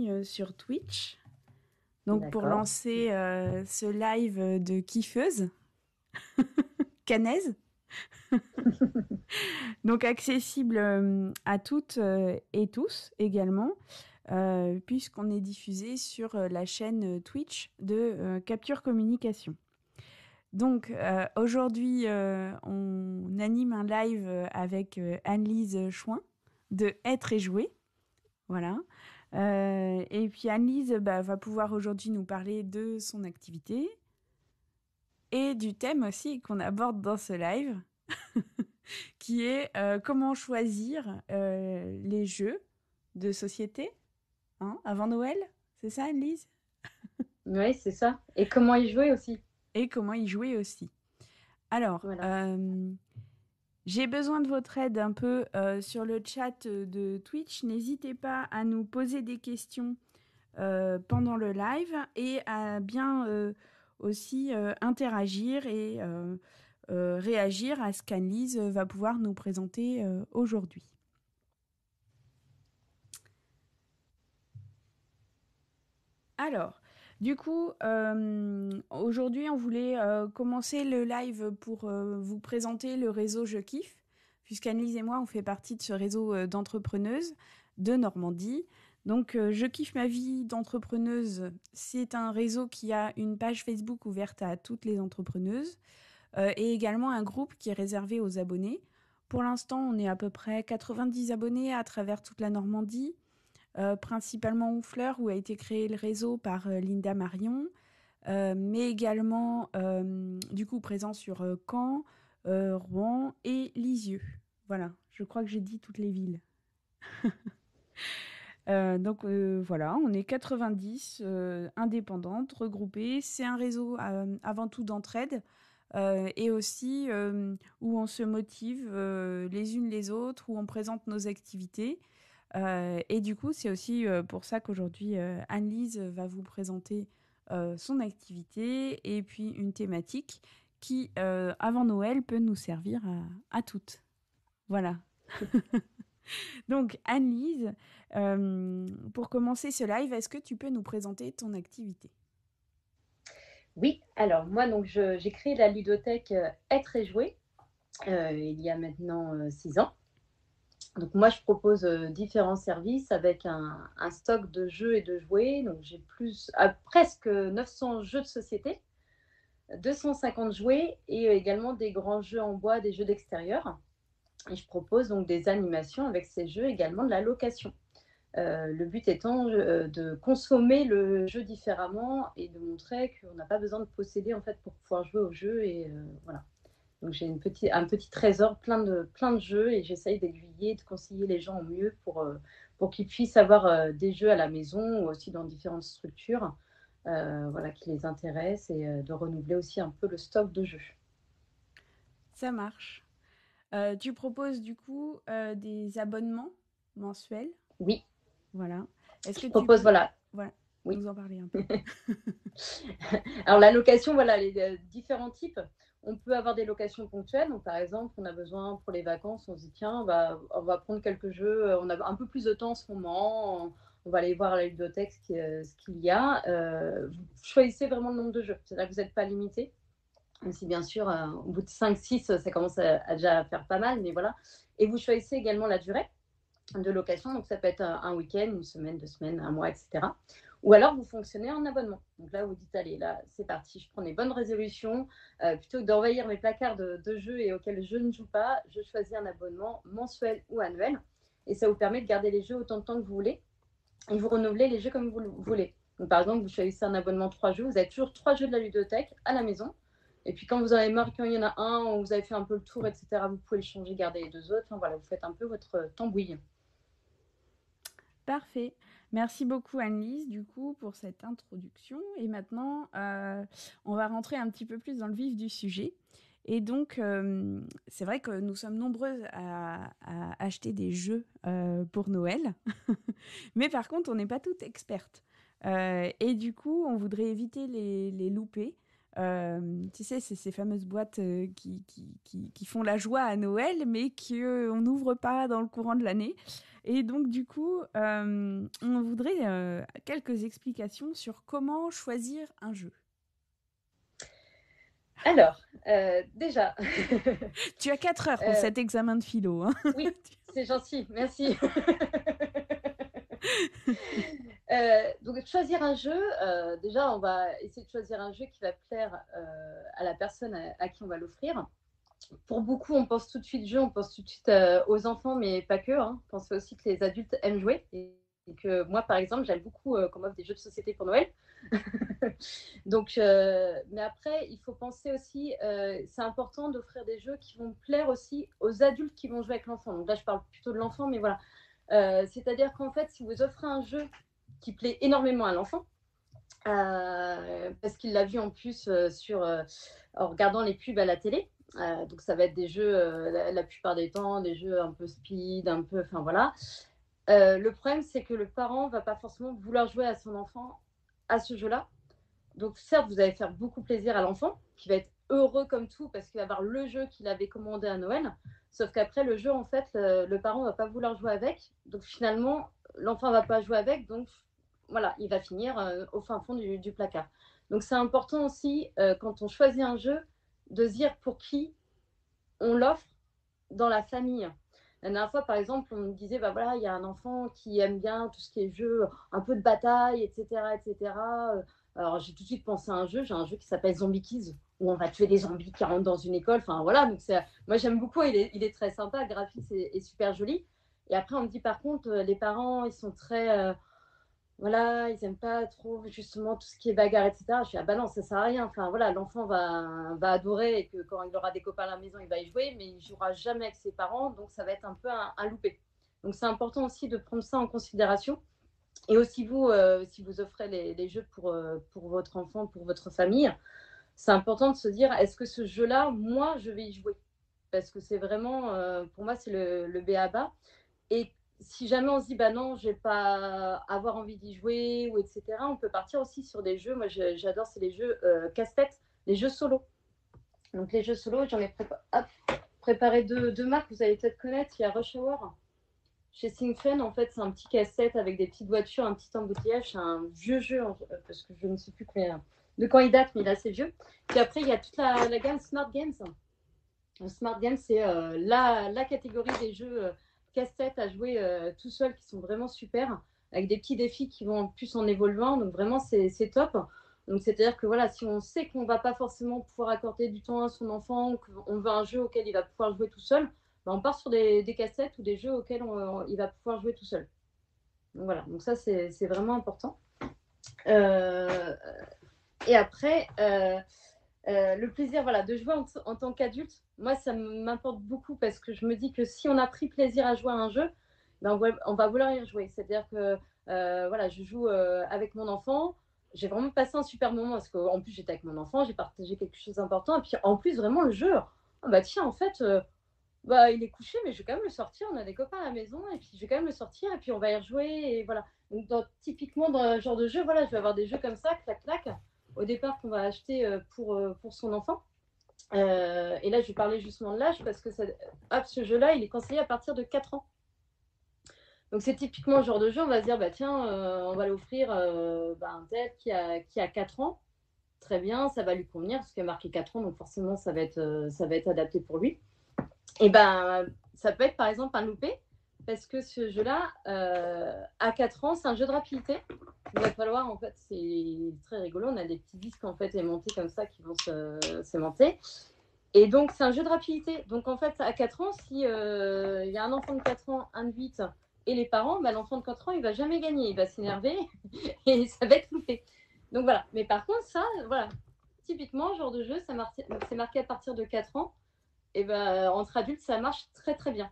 ligne sur Twitch. Donc, pour D'accord. lancer ce live de kiffeuse, canaise. Donc, accessible à toutes et tous également, puisqu'on est diffusé sur la chaîne Twitch de Capture Communication. Donc, aujourd'hui, on anime un live avec Anne-Lise Chouin de Être et Jouer. Voilà. Et puis Anne-Lise va pouvoir aujourd'hui nous parler de son activité et du thème aussi qu'on aborde dans ce live, qui est comment choisir les jeux de société avant Noël. C'est ça, Anne-Lise? Oui, c'est ça. Et comment y jouer aussi. Et comment y jouer aussi. Alors, Voilà. j'ai besoin de votre aide un peu sur le chat de Twitch. N'hésitez pas à nous poser des questions pendant le live et à bien aussi interagir et réagir à ce qu'Anne-Lise va pouvoir nous présenter aujourd'hui. Alors, du coup, aujourd'hui, on voulait commencer le live pour vous présenter le réseau Je Kiffe, puisqu'Anne-Lise et moi, on fait partie de ce réseau d'entrepreneuses de Normandie. Donc, Je Kiffe ma vie d'entrepreneuse, c'est un réseau qui a une page Facebook ouverte à toutes les entrepreneuses et également un groupe qui est réservé aux abonnés. Pour l'instant, on est à peu près 90 abonnés à travers toute la Normandie. Principalement Honfleur, où a été créé le réseau par Linda Marion, mais également du coup présent sur Caen, Rouen et Lisieux. Voilà, je crois que j'ai dit toutes les villes. Donc voilà, on est 90 indépendantes, regroupées. C'est un réseau avant tout d'entraide et aussi où on se motive les unes les autres, où on présente nos activités. Et du coup, c'est aussi pour ça qu'aujourd'hui, Anne-Lise va vous présenter son activité et puis une thématique qui, avant Noël, peut nous servir à toutes. Voilà. Donc, Anne-Lise, pour commencer ce live, est-ce que tu peux nous présenter ton activité? Oui, alors moi, donc, j'ai créé la ludothèque Être et Jouer il y a maintenant 6 ans. Donc moi, je propose différents services avec un stock de jeux et de jouets. Donc j'ai presque 900 jeux de société, 250 jouets et également des grands jeux en bois, des jeux d'extérieur. Et je propose donc des animations avec ces jeux, également de la location. Le but étant de consommer le jeu différemment et de montrer qu'on n'a pas besoin de posséder en fait pour pouvoir jouer au jeu. Et voilà. Donc j'ai un petit trésor plein de jeux et j'essaye d'aiguiller, de conseiller les gens au mieux pour qu'ils puissent avoir des jeux à la maison ou aussi dans différentes structures voilà, qui les intéressent et de renouveler aussi un peu le stock de jeux. Ça marche. Tu proposes du coup des abonnements mensuels. Oui, Voilà. Est-ce que je tu propose, peux voilà, oui. nous en parler un peu? Alors la location, voilà, les différents types. On peut avoir des locations ponctuelles. Donc, par exemple, on a besoin pour les vacances, on se dit tiens, on va prendre quelques jeux, on a un peu plus de temps en ce moment, on va aller voir à la ludothèque ce qu'il y a. Vous choisissez vraiment le nombre de jeux, c'est-à-dire que vous n'êtes pas limité. Même si bien sûr, au bout de 5-6, ça commence à déjà faire pas mal, mais voilà. Et vous choisissez également la durée de location. Donc, ça peut être un week-end, une semaine, 2 semaines, un mois, etc. Ou alors, vous fonctionnez en abonnement. Donc là, vous dites, allez, là, c'est parti, je prends des bonnes résolutions. Plutôt que d'envahir mes placards de jeux et auxquels je ne joue pas, je choisis un abonnement mensuel ou annuel. Et ça vous permet de garder les jeux autant de temps que vous voulez. Et vous renouvelez les jeux comme vous voulez. Donc, par exemple, vous choisissez un abonnement 3 jeux. Vous avez toujours 3 jeux de la ludothèque à la maison. Et puis, quand vous en avez marre, quand il y en a un, ou vous avez fait un peu le tour, etc., vous pouvez le changer, garder les 2 autres. Enfin, voilà, vous faites un peu votre tambouille. Parfait. Merci beaucoup Anne-Lise du coup pour cette introduction. Et maintenant, on va rentrer un petit peu plus dans le vif du sujet. Et donc, c'est vrai que nous sommes nombreuses à acheter des jeux pour Noël. Mais par contre, on n'est pas toutes expertes. Et du coup, on voudrait éviter les loupés. Tu sais, c'est ces fameuses boîtes qui font la joie à Noël, mais qu'on n'ouvre pas dans le courant de l'année. Et donc, du coup, on voudrait quelques explications sur comment choisir un jeu. Alors, déjà. Tu as 4 heures pour cet examen de philo. Hein. Oui, c'est gentil, merci. Donc, choisir un jeu, déjà, on va essayer de choisir un jeu qui va plaire à la personne à qui on va l'offrir. Pour beaucoup, on pense tout de suite jeu, on pense tout de suite aux enfants, mais pas que. Hein. On pense aussi que les adultes aiment jouer. Et que moi, par exemple, j'aime beaucoup qu'on m'offre des jeux de société pour Noël. Donc, mais après, il faut penser aussi, c'est important d'offrir des jeux qui vont plaire aussi aux adultes qui vont jouer avec l'enfant. Donc là, je parle plutôt de l'enfant, mais voilà. C'est-à-dire qu'en fait, si vous offrez un jeu qui plaît énormément à l'enfant, parce qu'il l'a vu en plus en regardant les pubs à la télé. Donc ça va être des jeux, la plupart des temps, des jeux un peu speed, un peu, enfin voilà. Le problème, c'est que le parent va pas forcément vouloir jouer à son enfant à ce jeu-là. Donc certes, vous allez faire beaucoup plaisir à l'enfant, qui va être heureux comme tout, parce qu'il va avoir le jeu qu'il avait commandé à Noël. Sauf qu'après, le jeu, en fait, le parent va pas vouloir jouer avec. Donc finalement, l'enfant va pas jouer avec. Donc voilà, il va finir au fin fond du placard. Donc c'est important aussi, quand on choisit un jeu, de se dire pour qui on l'offre dans la famille. La dernière fois, par exemple, on me disait, bah voilà, il y a un enfant qui aime bien tout ce qui est jeu, un peu de bataille, etc., etc. Alors j'ai tout de suite pensé à un jeu. J'ai un jeu qui s'appelle Zombie Kids, où on va tuer des zombies qui rentrent dans une école. Enfin voilà, donc moi j'aime beaucoup. Il est très sympa, le graphisme est super joli. Et après, on me dit par contre, les parents, ils sont très voilà, ils n'aiment pas trop justement tout ce qui est bagarre, etc. Je dis, ah bah non, ça sert à rien. Enfin voilà, l'enfant va adorer et que quand il aura des copains à la maison, il va y jouer, mais il ne jouera jamais avec ses parents, donc ça va être un peu un loupé. Donc c'est important aussi de prendre ça en considération. Et aussi vous, si vous offrez les jeux pour votre enfant, pour votre famille, c'est important de se dire, est-ce que ce jeu-là, moi, je vais y jouer? Parce que c'est vraiment, pour moi, c'est le B à bas. Et si jamais on se dit, bah non, je vais pas avoir envie d'y jouer, ou etc., on peut partir aussi sur des jeux. Moi, j'adore, c'est les jeux casse-tête, les jeux solo. Donc, les jeux solo, j'en ai préparé deux marques, vous allez peut-être connaître. Il y a Rush Hour. Chez Singfen, en fait, c'est un petit casse-tête avec des petites voitures, un petit embouteillage. C'est un vieux jeu, parce que je ne sais plus de quand il date, mais il est assez vieux. Puis après, il y a toute la gamme Smart Games. Smart Games, c'est la catégorie des jeux casse-tête à jouer tout seul qui sont vraiment super, avec des petits défis qui vont plus en évoluant. Donc vraiment, c'est top. Donc c'est-à-dire que voilà, si on sait qu'on ne va pas forcément pouvoir accorder du temps à son enfant, qu'on veut un jeu auquel il va pouvoir jouer tout seul, ben on part sur des cassettes ou des jeux auxquels il va pouvoir jouer tout seul. Donc voilà, donc ça c'est vraiment important. Et après, le plaisir voilà, de jouer en tant qu'adulte, moi, ça m'importe beaucoup parce que je me dis que si on a pris plaisir à jouer à un jeu, ben on va vouloir y rejouer. C'est-à-dire que voilà, je joue avec mon enfant. J'ai vraiment passé un super moment parce qu'en plus, j'étais avec mon enfant, j'ai partagé quelque chose d'important. Et puis en plus, vraiment, le jeu, oh, bah tiens, en fait, bah, il est couché, mais je vais quand même le sortir. On a des copains à la maison et puis je vais quand même le sortir et puis on va y rejouer. Et voilà. Donc, typiquement, dans ce genre de jeu, voilà, je vais avoir des jeux comme ça, clac, clac, au départ qu'on va acheter pour son enfant. Et là, je vais parler justement de l'âge parce que ce jeu-là, il est conseillé à partir de 4 ans. Donc, c'est typiquement le genre de jeu, on va se dire, bah, tiens, on va l'offrir un tel qui a 4 ans. Très bien, ça va lui convenir parce qu'il a marqué 4 ans, donc forcément, ça va être adapté pour lui. Et ben, ça peut être par exemple un loupé parce que ce jeu-là, à 4 ans, c'est un jeu de rapidité. Il va falloir, en fait, c'est très rigolo. On a des petits disques en fait aimantés comme ça qui vont s'aimanter. Et donc, c'est un jeu de rapidité. Donc, en fait, à 4 ans, si y a un enfant de 4 ans, un de 8 et les parents, bah, l'enfant de 4 ans, il va jamais gagner. Il va s'énerver et ça va être loupé. Donc, voilà. Mais par contre, ça, voilà. Typiquement, genre de jeu, c'est marqué à partir de 4 ans. Et ben, entre adultes, ça marche très, très bien.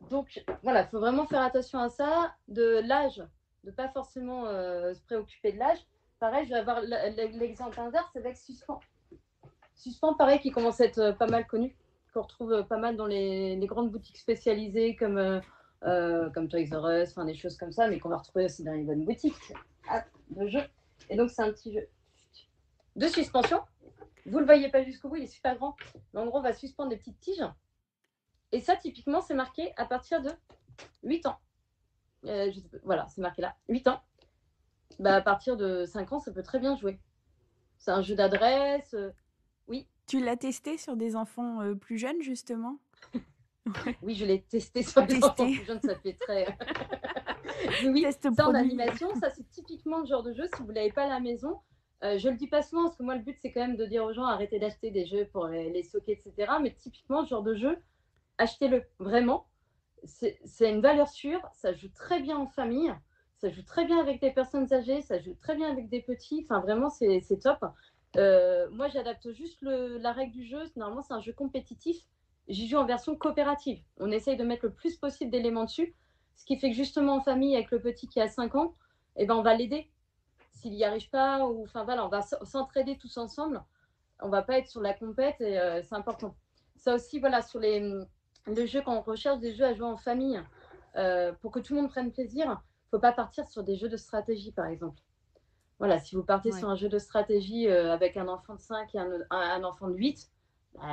Donc, voilà, il faut vraiment faire attention à ça. De l'âge, de ne pas forcément se préoccuper de l'âge. Pareil, je vais avoir l'exemple inverse avec Suspens. Suspens, pareil, qui commence à être pas mal connu, qu'on retrouve pas mal dans les grandes boutiques spécialisées comme Toys R Us, des choses comme ça, mais qu'on va retrouver aussi dans les bonnes boutiques de jeux. Et donc, c'est un petit jeu. de suspension. Vous le voyez pas jusqu'au bout, il est super grand. Mais en gros, on va suspendre des petites tiges. Et ça, typiquement, c'est marqué à partir de 8 ans. Voilà, c'est marqué là, 8 ans. À partir de 5 ans, ça peut très bien jouer. C'est un jeu d'adresse. Oui. Tu l'as testé sur des enfants plus jeunes, justement? Oui, je l'ai testé sur des enfants plus jeunes, ça fait très... oui, ça en animation, ça c'est typiquement le genre de jeu, si vous ne l'avez pas à la maison, je le dis pas souvent, parce que moi le but c'est quand même de dire aux gens arrêtez d'acheter des jeux pour les stocker, etc. Mais typiquement, ce genre de jeu, achetez-le, vraiment. C'est une valeur sûre, ça joue très bien en famille, ça joue très bien avec des personnes âgées, ça joue très bien avec des petits, enfin vraiment c'est top. Moi j'adapte juste la règle du jeu, normalement c'est un jeu compétitif, j'y joue en version coopérative. On essaye de mettre le plus possible d'éléments dessus, ce qui fait que justement en famille avec le petit qui a 5 ans, eh ben, on va l'aider s'il n'y arrive pas, ou enfin voilà, on va s'entraider tous ensemble, on va pas être sur la compète, et c'est important. Ça aussi, voilà, sur le jeu, quand on recherche des jeux à jouer en famille, pour que tout le monde prenne plaisir, il ne faut pas partir sur des jeux de stratégie, par exemple. Voilà, si vous partez sur un jeu de stratégie avec un enfant de 5 et un enfant de 8,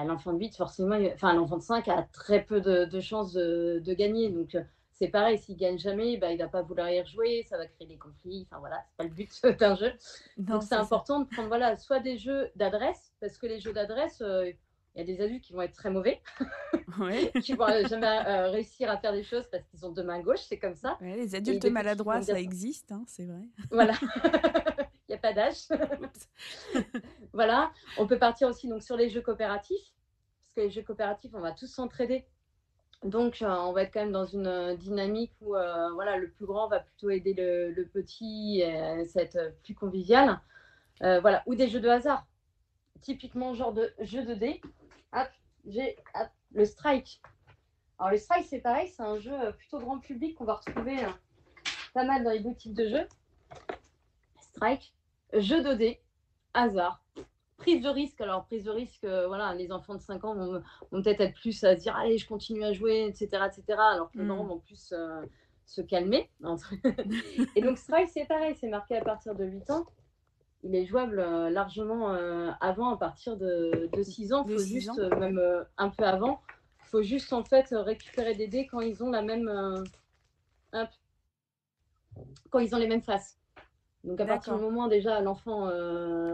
l'enfant de 8, forcément, l'enfant de 5 a très peu de chances de gagner. Donc, c'est pareil, s'il ne gagne jamais, il ne va pas vouloir y rejouer, ça va créer des conflits. Enfin, voilà, ce n'est pas le but d'un jeu. Non, donc, c'est important de prendre soit des jeux d'adresse, parce que les jeux d'adresse, il y a des adultes qui vont être très mauvais, qui ne vont jamais réussir à faire des choses parce qu'ils ont deux mains gauches, c'est comme ça. Ouais, les adultes maladroits, ça existe, hein, c'est vrai. Voilà. Il n'y a pas d'âge. Voilà. On peut partir aussi donc, sur les jeux coopératifs, parce que les jeux coopératifs, on va tous s'entraider. Donc, on va être quand même dans une dynamique où voilà, le plus grand va plutôt aider le petit, ça va être plus convivial. Voilà. Ou des jeux de hasard. Typiquement, genre de jeu de dés. Hop, j'ai le strike. Alors, le strike, c'est pareil, c'est un jeu plutôt grand public qu'on va retrouver pas mal dans les boutiques de jeux. Strike, jeu de dés, hasard, prise de risque. Alors, prise de risque, voilà, les enfants de 5 ans vont peut-être être plus à se dire allez, je continue à jouer, etc. alors que les parents vont plus se calmer. Et donc, Strike, c'est pareil, c'est marqué à partir de 8 ans. Il est jouable largement avant, à partir de 6 ans. Il faut juste, même un peu avant, il faut juste en fait récupérer des dés quand ils ont la même. Quand ils ont les mêmes faces. Donc, à partir du moment déjà, l'enfant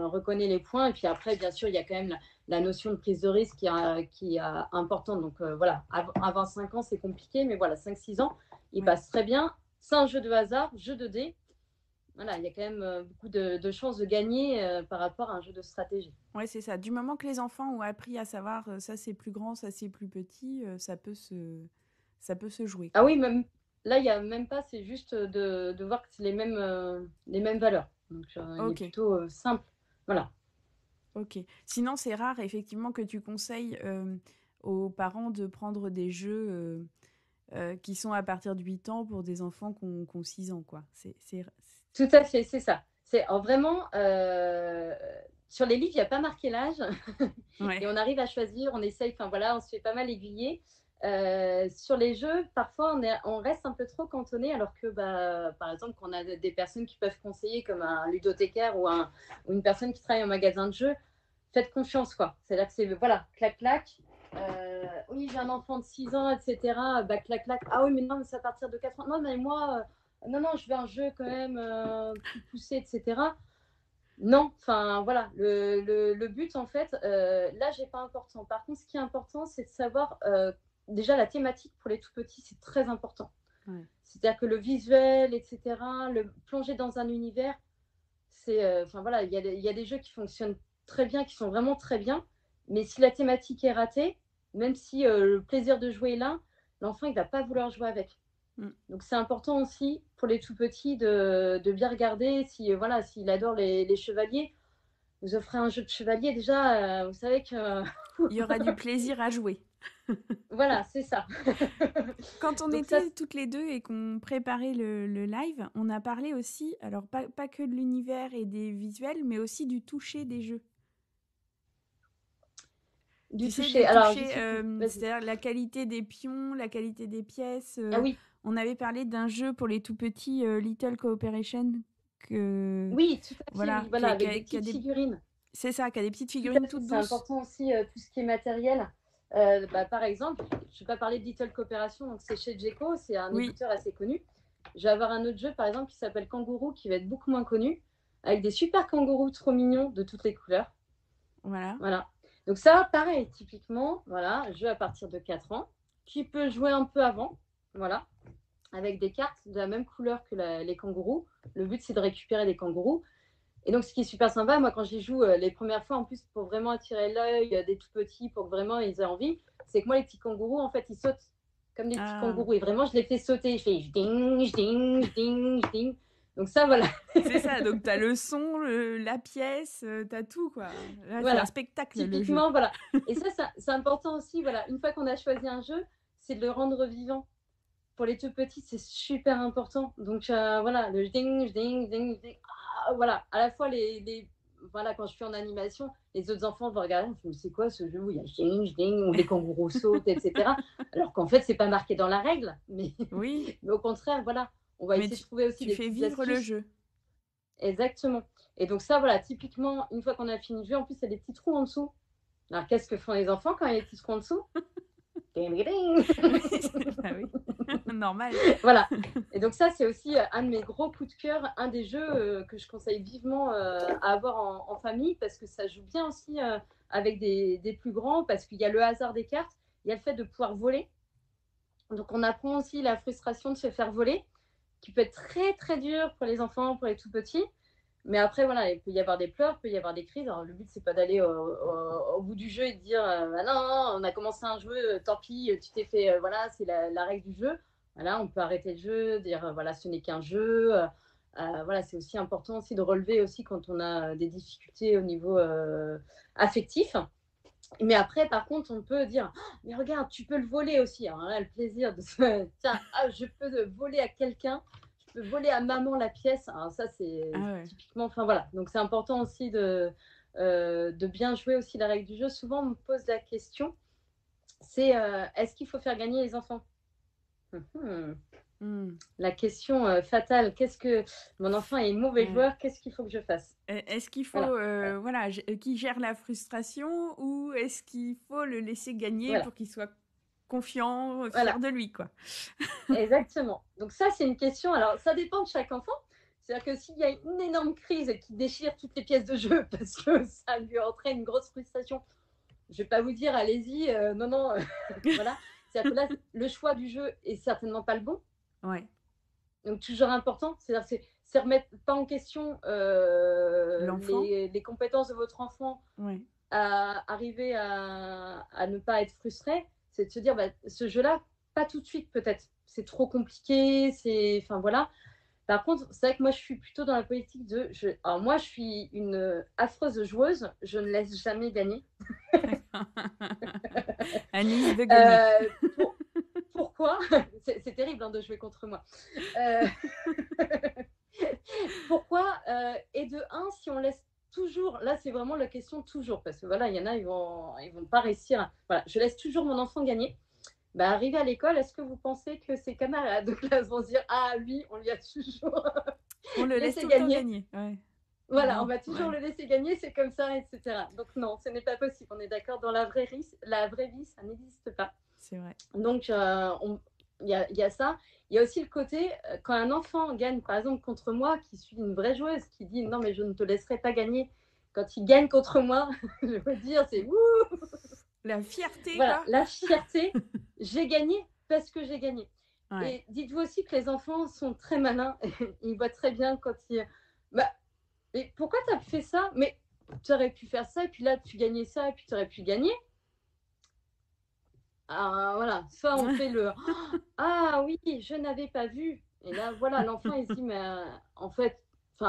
reconnaît les points. Et puis après, bien sûr, il y a quand même la notion de prise de risque qui est importante. Donc, voilà, avant 5 ans, c'est compliqué. Mais voilà, 5-6 ans, il passe très bien. C'est un jeu de hasard, jeu de dés. Voilà, il y a quand même beaucoup de chances de gagner par rapport à un jeu de stratégie. Oui, c'est ça. Du moment que les enfants ont appris à savoir ça c'est plus grand, ça c'est plus petit, ça peut se jouer. Ah oui, même là, il n'y a même pas, c'est juste de voir que c'est les mêmes valeurs. Donc, il est plutôt simple. Voilà. Ok. Sinon, c'est rare, effectivement, que tu conseilles aux parents de prendre des jeux qui sont à partir de 8 ans pour des enfants qui ont 6 ans, quoi. Tout à fait, c'est ça. Vraiment, sur les livres, il n'y a pas marqué l'âge. Et on arrive à choisir, on essaye, enfin voilà, on se fait pas mal aiguiller. Sur les jeux, parfois, on reste un peu trop cantonné, alors que, par exemple, qu'on a des personnes qui peuvent conseiller, comme un ludothécaire ou une personne qui travaille en magasin de jeux, faites confiance, quoi. C'est-à-dire que c'est, voilà, clac-clac. Oui, j'ai un enfant de 6 ans, etc. Clac-clac. Ah oui, mais non, mais c'est à partir de 4 ans. Non, mais moi, non, je veux un jeu quand même plus poussé, etc. Non, enfin voilà, le but en fait, l'âge n'est pas important. Par contre, ce qui est important, c'est de savoir déjà la thématique pour les tout petits, c'est très important. Ouais. C'est-à-dire que le visuel, etc., le plonger dans un univers, c'est, enfin voilà, il y a des jeux qui fonctionnent très bien, qui sont vraiment très bien, mais si la thématique est ratée, même si le plaisir de jouer est là, l'enfant il va pas vouloir jouer avec. Donc c'est important aussi pour les tout petits de bien regarder si voilà, s'il adore les chevaliers, vous offrez un jeu de chevalier déjà, vous savez que il y aura du plaisir à jouer. Voilà, c'est ça. Quand on était toutes les deux et qu'on préparait le live, on a parlé aussi, alors pas que de l'univers et des visuels, mais aussi du toucher des jeux. Du toucher, alors c'est-à-dire la qualité des pions, la qualité des pièces. Ah oui. On avait parlé d'un jeu pour les tout petits, Little Cooperation. Oui, tout à fait. Voilà, avec des petites figurines. C'est ça, qui a des petites Tout à figurines fait, toutes c'est douces. important aussi tout ce qui est matériel. Par exemple, je vais pas parler de Little Coopération, donc c'est chez Djeco, c'est un Oui, éditeur assez connu. Je vais avoir un autre jeu, par exemple, qui s'appelle Kangourou, qui va être beaucoup moins connu, avec des super kangourous trop mignons de toutes les couleurs. voilà. Voilà. Donc ça, pareil, typiquement, voilà, jeu à partir de 4 ans, qui peut jouer un peu avant, voilà, avec des cartes de la même couleur que les kangourous. Le but, c'est de récupérer des kangourous. Et donc, ce qui est super sympa, moi, quand j'y joue les premières fois, en plus, pour vraiment attirer l'œil des tout petits, pour que vraiment ils aient envie, c'est que moi, les petits kangourous, en fait, ils sautent comme des petits Ah, kangourous. Et vraiment, je les fais sauter. Je fais ding, ding, ding, ding. Donc ça, voilà. c'est ça, donc t'as le son, la pièce, t'as tout, quoi. Là, c'est un Voilà. spectacle, le jeu. Typiquement, voilà. Et ça, c'est important aussi, voilà. Une fois qu'on a choisi un jeu, c'est de le rendre vivant. Pour les tout petits, c'est super important. Donc voilà, le ding, ding, ding, ding. Ah, voilà, à la fois voilà, quand je suis en animation, les autres enfants vont regarder, c'est quoi ce jeu où il y a ding, ding, où les kangourous sautent, etc. Alors qu'en fait, c'est pas marqué dans la règle, mais, Oui, mais au contraire, voilà, on va mais essayer de trouver aussi tu des fais petites vivre le astuces. jeu. Exactement. Et donc ça, voilà, typiquement, une fois qu'on a fini de jouer, en plus, il y a des petits trous en dessous. Alors, qu'est-ce que font les enfants quand il y a des petits trous en dessous? Ding, ding, ding. Bah oui, normal. Voilà. Et donc ça, c'est aussi un de mes gros coups de cœur, un des jeux que je conseille vivement à avoir en famille, parce que ça joue bien aussi avec des plus grands, parce qu'il y a le hasard des cartes, il y a le fait de pouvoir voler. Donc on apprend aussi la frustration de se faire voler, qui peut être très très dur pour les enfants, pour les tout petits. Mais après, voilà, il peut y avoir des pleurs, il peut y avoir des crises. Alors, le but, c'est pas d'aller au bout du jeu et de dire ah non, on a commencé un jeu, tant pis, tu t'es fait, voilà, c'est la règle du jeu. Voilà, on peut arrêter le jeu, dire voilà, ce n'est qu'un jeu. Voilà, c'est aussi important aussi de relever aussi quand on a des difficultés au niveau affectif. Mais après, par contre, on peut dire mais regarde, tu peux le voler aussi. Alors là, le plaisir de se tiens, je peux voler à quelqu'un, je peux voler à maman la pièce. Alors ça, c'est Ah ouais. typiquement, enfin voilà. Donc c'est important aussi de bien jouer aussi la règle du jeu. Souvent, on me pose la question, c'est est-ce qu'il faut faire gagner les enfants? Hmm. La question fatale, qu'est-ce que mon enfant est mauvais Ouais. joueur, qu'est-ce qu'il faut que je fasse? Est-ce qu'il faut, Voilà, voilà, qui gère la frustration ou est-ce qu'il faut le laisser gagner voilà, pour qu'il soit confiant, fier voilà. de lui, quoi. Exactement. Donc ça, c'est une question. Alors, ça dépend de chaque enfant. C'est-à-dire que s'il y a une énorme crise qui déchire toutes les pièces de jeu parce que ça lui entraîne une grosse frustration, je ne vais pas vous dire, allez-y, non, non, voilà. C'est-à-dire que là, le choix du jeu est certainement pas le bon. Ouais. Donc, toujours important. C'est-à-dire c'est remettre pas en question L'enfant. les compétences de votre enfant Ouais. à arriver à ne pas être frustré. C'est de se dire, bah, ce jeu-là, pas tout de suite peut-être. C'est trop compliqué, c'est. Enfin voilà. Par contre, c'est vrai que moi, je suis plutôt dans la politique de. Alors, moi, je suis une affreuse joueuse. Je ne laisse jamais gagner. Anis veut gagner. Pourquoi? C'est terrible hein, de jouer contre moi. Pourquoi? Et de un, si on laisse toujours. Là, c'est vraiment la question toujours. Parce que voilà, il y en a, ils vont pas réussir. Voilà, je laisse toujours mon enfant gagner. Bah, arrivé à l'école, est-ce que vous pensez que ses camarades de classe vont se dire ah, lui, on lui a toujours On le laisse laissé tout le temps gagner? gagner. Ouais. Voilà, on Non, va toujours ouais. le laisser gagner, c'est comme ça, etc. Donc non, ce n'est pas possible. On est d'accord, dans la vraie vie, ça n'existe pas. C'est vrai. Donc, il y a ça. Il y a aussi le côté, quand un enfant gagne, par exemple, contre moi, qui suis une vraie joueuse, qui dit non, mais je ne te laisserai pas gagner. Quand il gagne contre moi, je veux dire, c'est wouh! La fierté, Voilà, quoi. la fierté, j'ai gagné parce que j'ai gagné. Ouais. Et dites-vous aussi que les enfants sont très malins. Ils voient très bien quand ils. Bah, mais pourquoi tu as fait ça? Mais tu aurais pu faire ça, et puis là, tu gagnais ça, et puis tu aurais pu gagner. Ah, voilà, soit on fait le ah oui, je n'avais pas vu. Et là, voilà, l'enfant, il se dit, mais en fait, il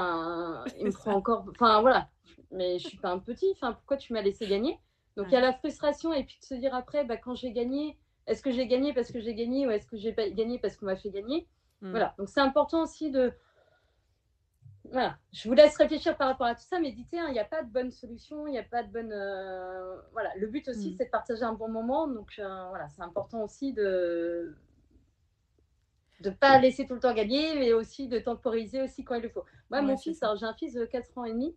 C'est me prend ça. encore. Enfin, voilà, mais je suis pas un petit, pourquoi tu m'as laissé gagner? Donc, il y a Ouais. la frustration, et puis de se dire après, bah, quand j'ai gagné, est-ce que j'ai gagné parce que j'ai gagné, ou est-ce que j'ai pas gagné parce qu'on m'a fait gagner? Mm. Voilà, donc c'est important aussi de. Voilà, je vous laisse réfléchir par rapport à tout ça, mais dites, il n'y a pas de bonne solution, il n'y a pas de bonne. Voilà, le but aussi, Mm. c'est de partager un bon moment, donc voilà, c'est important aussi de ne pas laisser tout le temps gagner, mais aussi de temporiser aussi quand il le faut. Moi, Ouais, mon c'est fils, ça. alors j'ai un fils de 4 ans et demi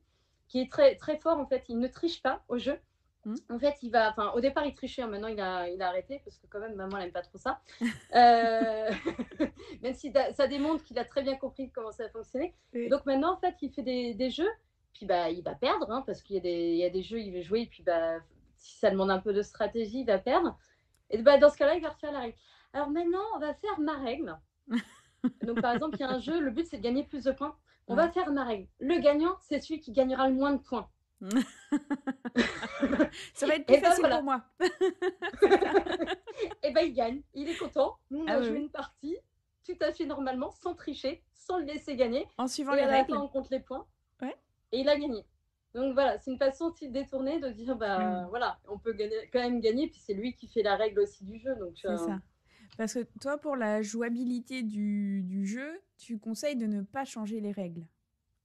qui est très, très fort, en fait. Il ne triche pas au jeu. Mmh. En fait, au départ, il trichait, hein, maintenant, il a arrêté, parce que quand même, maman, elle n'aime pas trop ça. Même si ça démontre qu'il a très bien compris comment ça fonctionnait. Oui. Donc maintenant, en fait, il fait des jeux, puis il va perdre, hein, parce qu'il y a des jeux, il veut jouer, puis si ça demande un peu de stratégie, il va perdre. Et dans ce cas-là, il va refaire la règle. Alors maintenant, on va faire ma règle. Donc par exemple, il y a un jeu, le but c'est de gagner plus de points. On va faire ma règle. Le gagnant, c'est celui qui gagnera le moins de points. Ça va être plus facile pour moi. Et il gagne, il est content. Nous, on a joué une partie tout à fait normalement, sans tricher, sans le laisser gagner. En suivant les règles. À la fin, on compte les points. Ouais. Et il a gagné. Donc voilà, c'est une façon aussi détournée de dire, voilà, on peut quand même gagner, puis c'est lui qui fait la règle aussi du jeu. Donc, c'est ça. Parce que toi, pour la jouabilité du jeu, tu conseilles de ne pas changer les règles.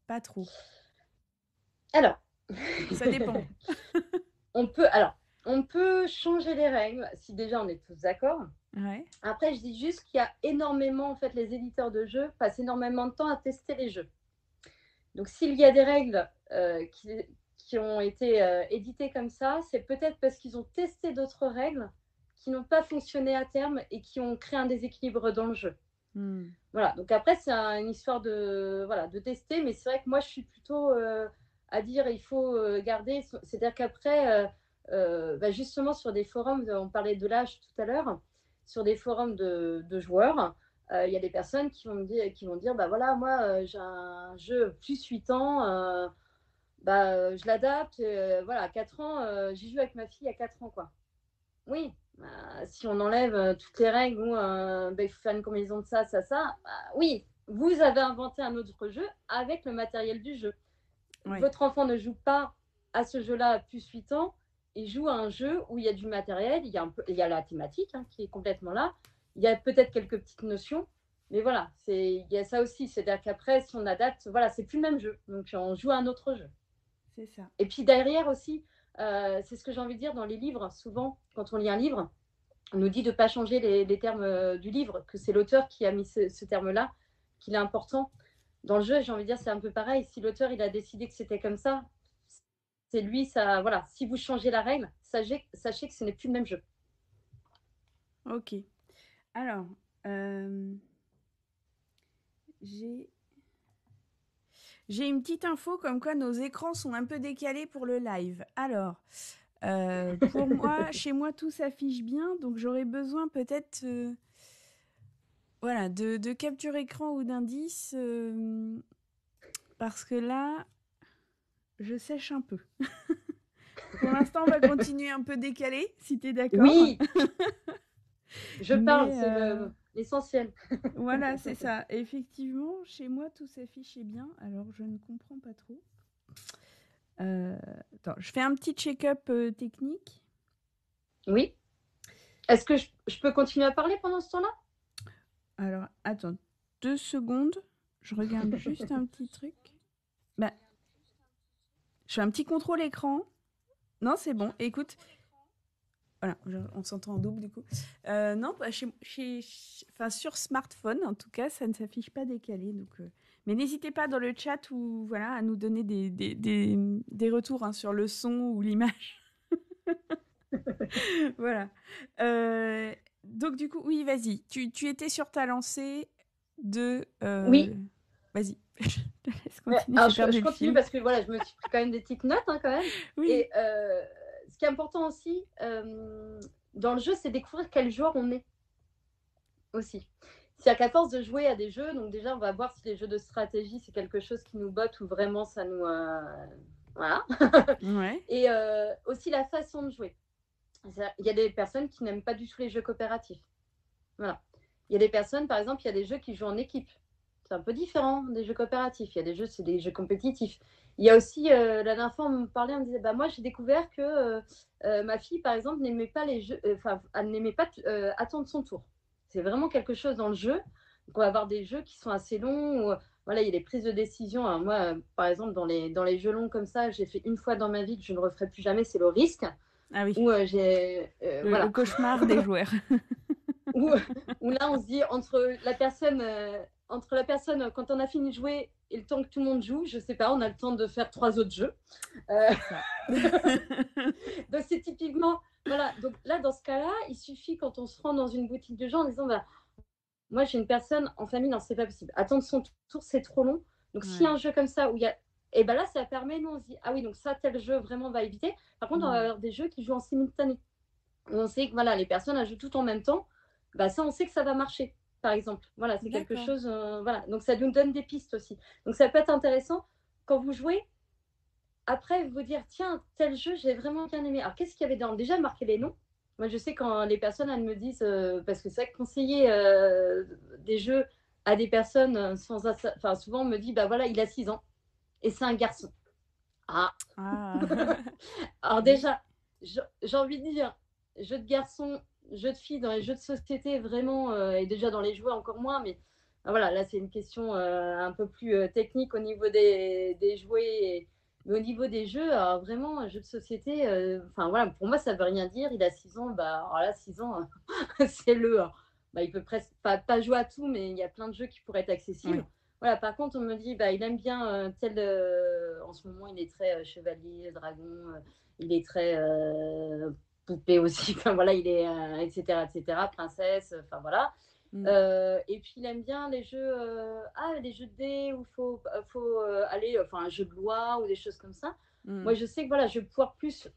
Pas trop. Alors. Ça dépend. On peut changer les règles si déjà on est tous d'accord. Ouais. Après, je dis juste qu'il y a énormément, en fait, les éditeurs de jeux passent énormément de temps à tester les jeux. Donc, s'il y a des règles qui ont été éditées comme ça, c'est peut-être parce qu'ils ont testé d'autres règles qui n'ont pas fonctionné à terme et qui ont créé un déséquilibre dans le jeu. Voilà. Donc après, c'est une histoire de tester, mais c'est vrai que moi, je suis plutôt à dire il faut garder. C'est-à-dire qu'après, justement, sur des forums, on parlait de l'âge tout à l'heure, sur des forums de joueurs, il y a des personnes qui vont dire voilà, moi, j'ai un jeu plus 8 ans, je l'adapte, voilà, à 4 ans, j'y joue avec ma fille à 4 ans, quoi. Oui, si on enlève toutes les règles où il faut faire une combinaison de ça, oui, vous avez inventé un autre jeu avec le matériel du jeu. Oui. Votre enfant ne joue pas à ce jeu-là à plus 8 ans, il joue à un jeu où il y a du matériel, il y a la thématique qui est complètement là, il y a peut-être quelques petites notions, mais voilà, il y a ça aussi, c'est-à-dire qu'après, si on adapte, voilà, c'est plus le même jeu, donc on joue à un autre jeu. C'est ça. Et puis derrière aussi, c'est ce que j'ai envie de dire dans les livres, souvent, quand on lit un livre, on nous dit de ne pas changer les termes du livre, que c'est l'auteur qui a mis ce terme-là, qu'il est important. Dans le jeu, j'ai envie de dire, c'est un peu pareil. Si l'auteur il a décidé que c'était comme ça, c'est lui, ça, voilà. Si vous changez la règle, sachez que ce n'est plus le même jeu. Ok. Alors, j'ai une petite info comme quoi nos écrans sont un peu décalés pour le live. Alors, pour moi, chez moi, tout s'affiche bien, donc j'aurais besoin peut-être de capture écran ou d'indice, parce que là, je sèche un peu. Pour l'instant, on va continuer un peu décalé, si tu es d'accord. Oui. Parle, c'est l'essentiel. Voilà, c'est ça. Effectivement, chez moi, tout s'affichait bien. Alors, je ne comprends pas trop. Attends, je fais un petit check-up technique. Oui. Est-ce que je peux continuer à parler pendant ce temps-là? Alors, attends 2 secondes. Je regarde juste un petit truc. Je fais un petit contrôle écran. Non, c'est bon. Écoute. Voilà, on s'entend en double du coup. Non, sur smartphone, en tout cas, ça ne s'affiche pas décalé. Donc, mais n'hésitez pas dans le chat ou à nous donner des retours sur le son ou l'image. Voilà. Donc du coup, oui, vas-y. Tu étais sur ta lancée de. Oui. Vas-y. Je te laisse continuer. Alors, je continue parce que voilà, je me suis pris quand même des petites notes quand même. Oui. Et ce qui est important aussi dans le jeu, c'est découvrir quel joueur on est aussi. C'est-à-dire qu'à force de jouer à des jeux, donc déjà, on va voir si les jeux de stratégie, c'est quelque chose qui nous botte ou vraiment ça nous... voilà. Ouais. Et aussi la façon de jouer. Il y a des personnes qui n'aiment pas du tout les jeux coopératifs. Voilà. Il y a des personnes, par exemple, il y a des jeux qui jouent en équipe. C'est un peu différent des jeux coopératifs. Il y a des jeux, c'est des jeux compétitifs. Il y a aussi, la dernière fois, on me parlait, on me disait, moi, j'ai découvert que ma fille, par exemple, n'aimait pas les jeux, elle n'aimait pas attendre son tour. C'est vraiment quelque chose dans le jeu. Donc, on va avoir des jeux qui sont assez longs. Voilà, il y a des prises de décision. Alors, moi, par exemple, dans les jeux longs comme ça, j'ai fait une fois dans ma vie que je ne referai plus jamais, c'est le risque. Ah oui. Où j'ai le cauchemar des joueurs. où là, on se dit entre la personne, quand on a fini de jouer et le temps que tout le monde joue, je sais pas, on a le temps de faire 3 autres jeux. Euh, C'est ça. donc c'est typiquement, voilà. Donc là, dans ce cas-là, il suffit quand on se rend dans une boutique de jeux en disant, bah, moi j'ai une personne en famille, non, c'est pas possible. Attendre son tour, c'est trop long. Donc s'il y a Ouais. un jeu comme ça où il y a, et ben là, ça permet, nous on se dit, ah oui, donc ça, tel jeu vraiment va éviter. Par contre, on va Mm. avoir des jeux qui jouent en simultané. On sait que voilà, les personnes elles jouent tout en même temps. Bah ça, on sait que ça va marcher. Par exemple, voilà, c'est quelque D'accord. chose, voilà. Donc ça nous donne des pistes aussi. Donc ça peut être intéressant quand vous jouez. Après, vous dire, tiens, tel jeu, j'ai vraiment bien aimé. Alors, qu'est-ce qu'il y avait dedans? Déjà, marquer les noms. Moi, je sais quand les personnes, elles me disent, parce que c'est vrai que conseiller des jeux à des personnes sans. Enfin, souvent, on me dit, bah voilà, il a 6 ans et c'est un garçon. Ah, Ah. alors Oui. déjà, j'ai envie de dire, jeu de garçon, jeu de filles dans les jeux de société, vraiment, et déjà dans les jouets encore moins, mais voilà, là c'est une question un peu plus technique au niveau des jouets, mais au niveau des jeux, alors vraiment, un jeu de société, enfin voilà, pour moi ça veut rien dire, il a 6 ans, bah alors là 6 ans, c'est bah, il peut presque pas jouer à tout, mais il y a plein de jeux qui pourraient être accessibles. Oui. Voilà, par contre, on me dit, bah, il aime bien tel. En ce moment, il est très chevalier, dragon, il est très poupée aussi, enfin voilà, il est, etc., princesse, enfin voilà. Mm. Et puis, il aime bien les jeux, les jeux de dés où il faut aller, enfin, un jeu de loi ou des choses comme ça. Mm. Moi, je sais que voilà, je vais pouvoir plus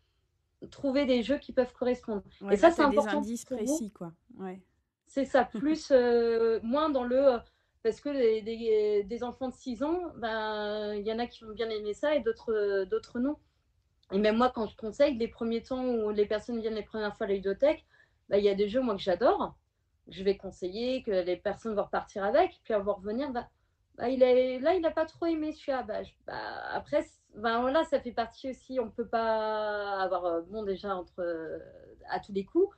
trouver des jeux qui peuvent correspondre. Et Ouais, ça, là, c'est tu as des important indices pour vous. précis, quoi. Ouais. C'est ça, plus, moins dans le. Parce que des enfants de 6 ans, ben, il y en a qui vont bien aimer ça et d'autres non. Et même moi, quand je conseille, les premiers temps où les personnes viennent les premières fois à la ludothèque, ben, il y a des jeux moi que j'adore. Je vais conseiller, que les personnes vont repartir avec, puis elles vont revenir. Là, il n'a pas trop aimé celui-là. Après, ben, voilà, ça fait partie aussi. On ne peut pas avoir bon déjà à tous les coups.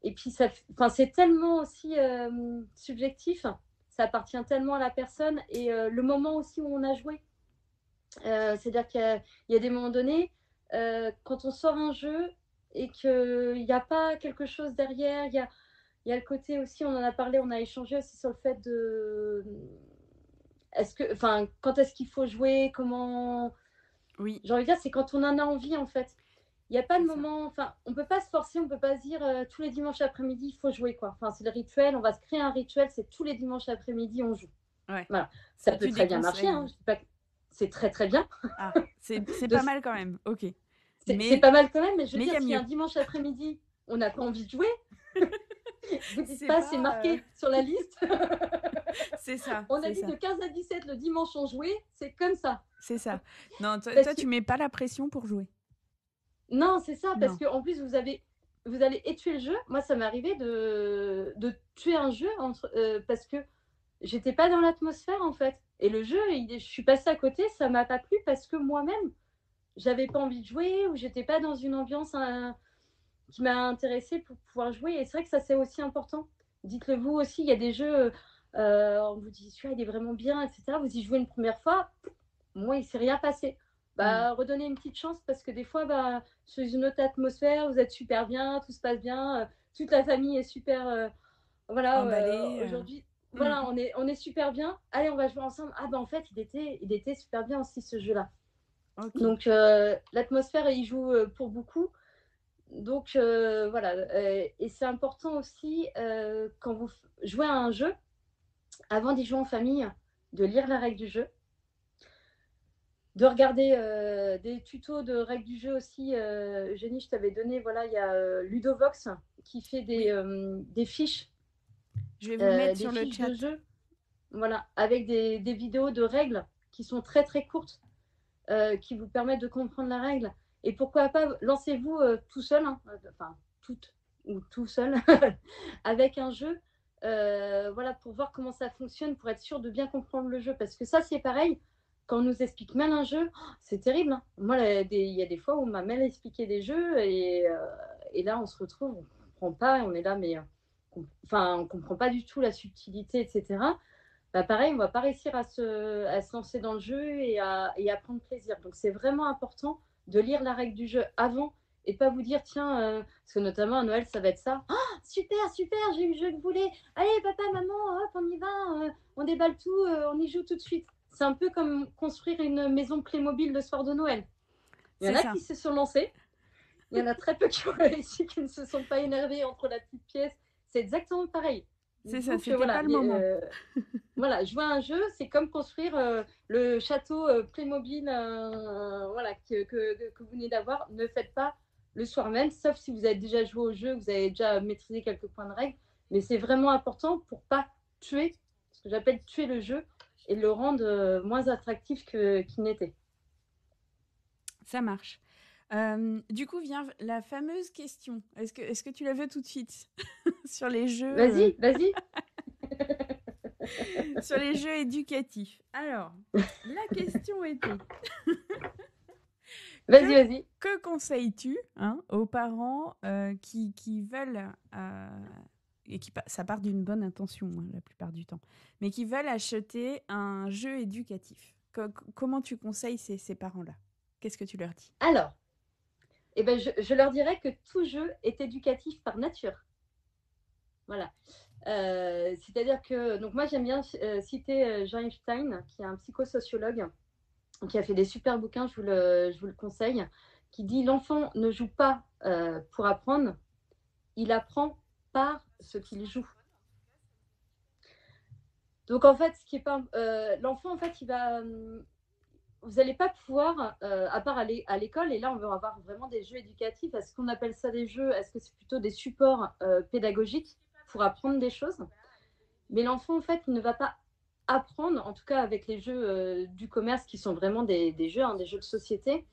Et puis, c'est tellement aussi subjectif, ça appartient tellement à la personne et le moment aussi où on a joué. C'est-à-dire qu'il y a des moments donnés, quand on sort un jeu et qu'il n'y a pas quelque chose derrière, il y a le côté aussi, on en a parlé, on a échangé aussi sur le fait de. Quand est-ce qu'il faut jouer, comment. Oui, J'ai envie de dire, c'est quand on en a envie en fait. Il n'y a pas de c'est ça. moment, enfin, on ne peut pas se forcer, on ne peut pas se dire tous les dimanches après-midi, il faut jouer, quoi. Enfin, c'est le rituel, on va se créer un rituel, c'est tous les dimanches après-midi, on joue. Ouais. Voilà. Ça Ça, peut tu très bien marcher, hein. déconseilles. Je dis pas que c'est très très bien. Ah, c'est De... pas mal quand même. Ok. C'est pas mal quand même, mais je veux Mais il y dire, a si mieux. un dimanche après-midi, on n'a pas envie de jouer, vous dites C'est pas, c'est pas. marqué sur la liste. C'est ça, On a c'est dit ça. de 15 à 17 le dimanche on jouait, c'est comme ça. C'est ça. Non, Parce toi, que tu mets pas la pression pour jouer. Non, c'est ça, parce Non. qu'en plus, vous allez étuer le jeu. Moi, ça m'est arrivé de tuer un jeu parce que j'étais pas dans l'atmosphère, en fait. Et le jeu, je suis passée à côté, ça m'a pas plu parce que moi-même, j'avais pas envie de jouer ou j'étais pas dans une ambiance qui m'a intéressée pour pouvoir jouer. Et c'est vrai que ça, c'est aussi important. Dites-le vous aussi, il y a des jeux, on vous dit, celui-là, il est vraiment bien, etc. Vous y jouez une première fois, moi, il s'est rien passé. Mm. Redonnez une petite chance parce que des fois, sous une autre atmosphère, vous êtes super bien, tout se passe bien, toute la famille est super. Voilà, Emballé. aujourd'hui, Mm. voilà, on est super bien. Allez, on va jouer ensemble. Ah, en fait, il était super bien aussi ce jeu-là. Ok. Donc, l'atmosphère, il joue pour beaucoup. Donc, voilà. Et c'est important aussi, quand vous jouez à un jeu, avant d'y jouer en famille, de lire la règle du jeu de regarder des tutos de règles du jeu aussi. Eugénie, je t'avais donné, voilà, il y a Ludovox qui fait Oui. des fiches, Je vais vous mettre des sur le fiches de chat. jeu, voilà, avec des vidéos de règles qui sont très très courtes, qui vous permettent de comprendre la règle. Et pourquoi pas, lancez-vous tout seul, hein, enfin, toutes ou tout seul, avec un jeu, voilà, pour voir comment ça fonctionne, pour être sûr de bien comprendre le jeu. Parce que ça, c'est pareil, quand on nous explique mal un jeu, c'est terrible, hein. Moi, il y a des fois où on m'a mal expliqué des jeux, et là, on se retrouve, on ne comprend pas, et on est là, mais on ne comprend pas du tout la subtilité, etc. Pareil, on ne va pas réussir à se lancer dans le jeu et à prendre plaisir. Donc, c'est vraiment important de lire la règle du jeu avant et pas vous dire, tiens, parce que notamment à Noël, ça va être ça. Oh, super, super, j'ai eu le jeu que vous voulez. Allez, papa, maman, hop, on y va, on déballe tout, on y joue tout de suite. c'est un peu comme construire une maison Playmobil le soir de Noël. Il y en C'est a ça. qui se sont lancés, il y en a très peu qui ont réussi, qui ne se sont pas énervés entre la petite pièce. C'est exactement pareil. C'est ça, Dites-vous que c'était pas le moment. voilà, jouer à un jeu, c'est comme construire le château Playmobil voilà, que vous venez d'avoir. Ne faites pas le soir même, sauf si vous avez déjà joué au jeu, vous avez déjà maîtrisé quelques points de règle. Mais c'est vraiment important pour pas tuer, ce que j'appelle tuer le jeu, et le rendre moins attractif qu'il n'était. Ça marche. Du coup, vient la fameuse question. Est-ce que tu la veux tout de suite sur les jeux Vas-y, vas-y. sur les jeux éducatifs. Alors, la question était Vas-y, vas-y. que conseilles-tu aux parents qui veulent et ça part d'une bonne intention la plupart du temps, mais qui veulent acheter un jeu éducatif. Comment tu conseilles ces parents-là? Qu'est-ce que tu leur dis? Alors, eh ben, je leur dirais que tout jeu est éducatif par nature. Voilà. C'est-à-dire que, donc moi j'aime bien citer Jean Epstein, qui est un psychosociologue, qui a fait des super bouquins, je vous le conseille, qui dit l'enfant ne joue pas pour apprendre, il apprend par ce qu'il joue. Donc en fait, l'enfant en fait, vous n'allez pas pouvoir, à part aller à l'école, et là on va avoir vraiment des jeux éducatifs. Est-ce qu'on appelle ça des jeux? Est-ce que c'est plutôt des supports pédagogiques pour apprendre des choses? Mais l'enfant, en fait, il ne va pas apprendre, en tout cas avec les jeux du commerce qui sont vraiment des jeux, des jeux de société,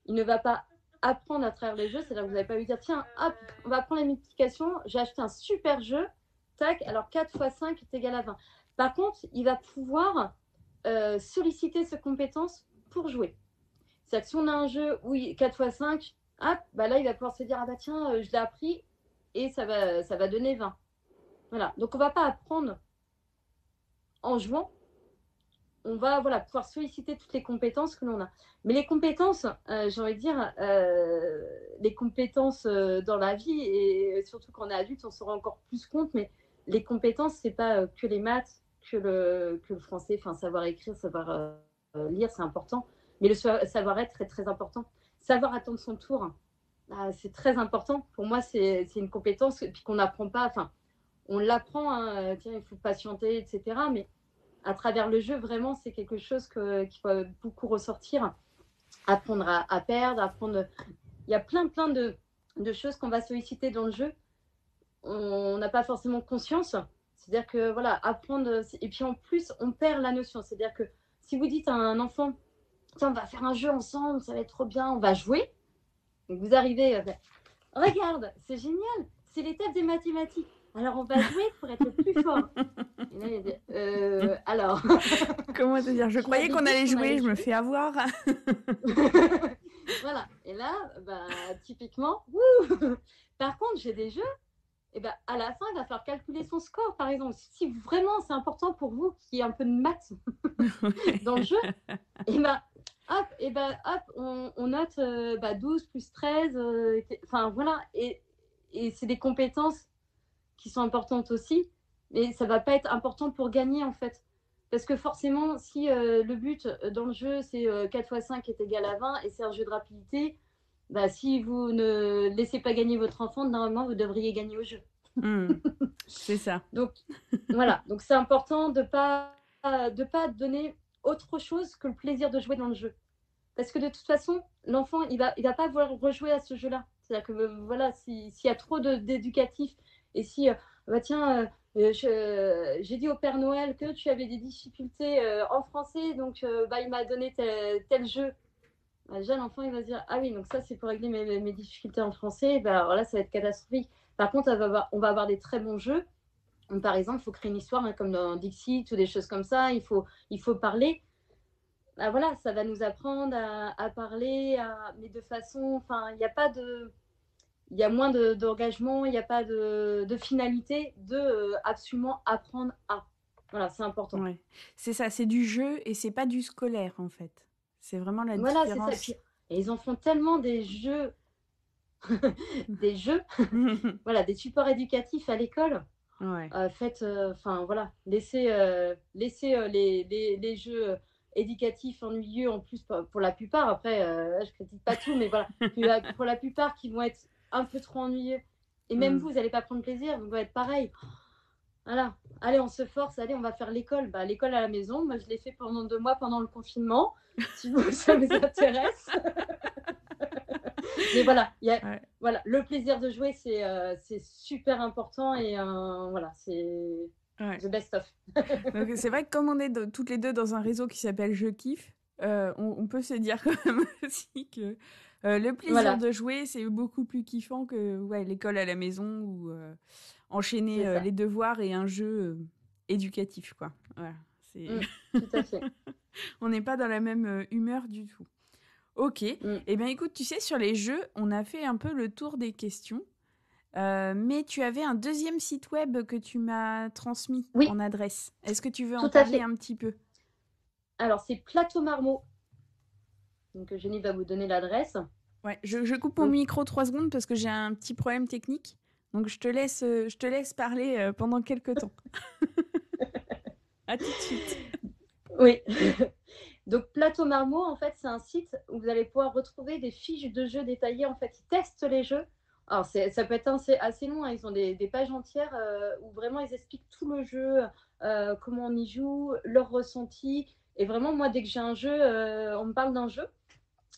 il ne va pas apprendre à travers les jeux. C'est-à-dire que vous n'allez pas lui dire, tiens, hop, on va prendre la multiplication, j'ai acheté un super jeu, tac, alors 4 fois 5 est égal à 20. Par contre, il va pouvoir solliciter ses compétences pour jouer. C'est-à-dire que si on a un jeu, oui, 4 fois 5, hop, bah là, il va pouvoir se dire, ah bah tiens, je l'ai appris et ça va donner 20. Voilà. Donc, on ne va pas apprendre en jouant. On va pouvoir solliciter toutes les compétences que l'on a. Mais les compétences, j'ai envie de dire, les compétences dans la vie, et surtout quand on est adulte, on se rend encore plus compte, mais les compétences, ce n'est pas que les maths, que le français, enfin savoir écrire, savoir lire, c'est important. Mais le savoir-être est très important. Savoir attendre son tour, c'est très important. Pour moi, c'est une compétence puis qu'on n'apprend pas. Enfin, on l'apprend, tiens, il faut patienter, etc. Mais à travers le jeu, vraiment, c'est quelque chose qui va beaucoup ressortir. Apprendre à perdre, apprendre. Il y a plein de choses qu'on va solliciter dans le jeu. On n'a pas forcément conscience. C'est-à-dire que, voilà, apprendre. Et puis en plus, on perd la notion. C'est-à-dire que si vous dites à un enfant, tiens, on va faire un jeu ensemble, ça va être trop bien, on va jouer. Donc vous arrivez, regarde, c'est génial, c'est l'étape des mathématiques. Alors on va jouer pour être le plus fort. Et là, il dit, alors. Comment te dire? Je croyais qu'on allait jouer, je me fais avoir. Voilà. Et là, typiquement, par contre, j'ai des jeux, et à la fin, il va falloir calculer son score, par exemple. Si vraiment c'est important pour vous qu'il y ait un peu de maths dans le jeu, hop, on note 12 plus 13. Enfin, voilà. Et c'est des compétences qui sont importantes aussi, mais ça ne va pas être important pour gagner, en fait. Parce que forcément, si le but dans le jeu, c'est 4 fois 5 est égal à 20 et c'est un jeu de rapidité, si vous ne laissez pas gagner votre enfant, normalement, vous devriez gagner au jeu. C'est ça. Donc, voilà. Donc, c'est important de pas donner autre chose que le plaisir de jouer dans le jeu. Parce que de toute façon, l'enfant, il va pas vouloir rejouer à ce jeu-là. C'est-à-dire que, voilà, s'il y a trop d'éducatif et si, tiens, j'ai dit au Père Noël que tu avais des difficultés en français, donc il m'a donné tel jeu. Déjà, l'enfant, il va se dire, ah oui, donc ça, c'est pour régler mes difficultés en français. Alors là, ça va être catastrophique. Par contre, on va avoir des très bons jeux. Donc, par exemple, il faut créer une histoire, comme dans Dixit ou des choses comme ça. Il faut parler. Voilà, ça va nous apprendre à parler, mais de façon, enfin, il y a moins d'engagement, il n'y a pas de finalité de absolument apprendre à. Voilà, c'est important. Ouais. C'est ça, c'est du jeu et c'est pas du scolaire en fait. C'est vraiment la différence. Voilà, c'est ça. Et ils en font tellement des jeux, des jeux, voilà, des supports éducatifs à l'école. Ouais. Laissez les jeux éducatifs ennuyeux en plus pour la plupart. Après, je critique pas tout, mais voilà, pour la plupart qui vont être un peu trop ennuyeux. Et même vous n'allez pas prendre plaisir, vous allez être pareil. Voilà, allez, on se force, allez, on va faire l'école. Bah, l'école à la maison, moi je l'ai fait pendant 2 mois pendant le confinement, si ça vous intéresse. Mais voilà, voilà, le plaisir de jouer, c'est super important et voilà, c'est the best of. Donc, c'est vrai que comme on est toutes les deux dans un réseau qui s'appelle Je kiffe, on peut se dire quand même aussi que le plaisir de jouer, c'est beaucoup plus kiffant que l'école à la maison ou enchaîner les devoirs et un jeu éducatif, quoi. Voilà, tout à fait. On n'est pas dans la même humeur du tout. Ok. Eh bien, écoute, tu sais, sur les jeux, on a fait un peu le tour des questions. Mais tu avais un deuxième site web que tu m'as transmis en adresse. Est-ce que tu veux en parler un petit peu? Alors, c'est Plateau Marmot. Donc, Jenny va vous donner l'adresse. Ouais, je coupe mon micro 3 secondes parce que j'ai un petit problème technique. Donc, je te laisse parler pendant quelques temps. À tout de suite. Oui. Donc, Plateau Marmot, en fait, c'est un site où vous allez pouvoir retrouver des fiches de jeux détaillées. En fait, ils testent les jeux. Alors, ça peut être assez long. Hein. Ils ont des pages entières où vraiment ils expliquent tout le jeu, comment on y joue, leur ressenti. Et vraiment, moi, dès que j'ai un jeu, on me parle d'un jeu,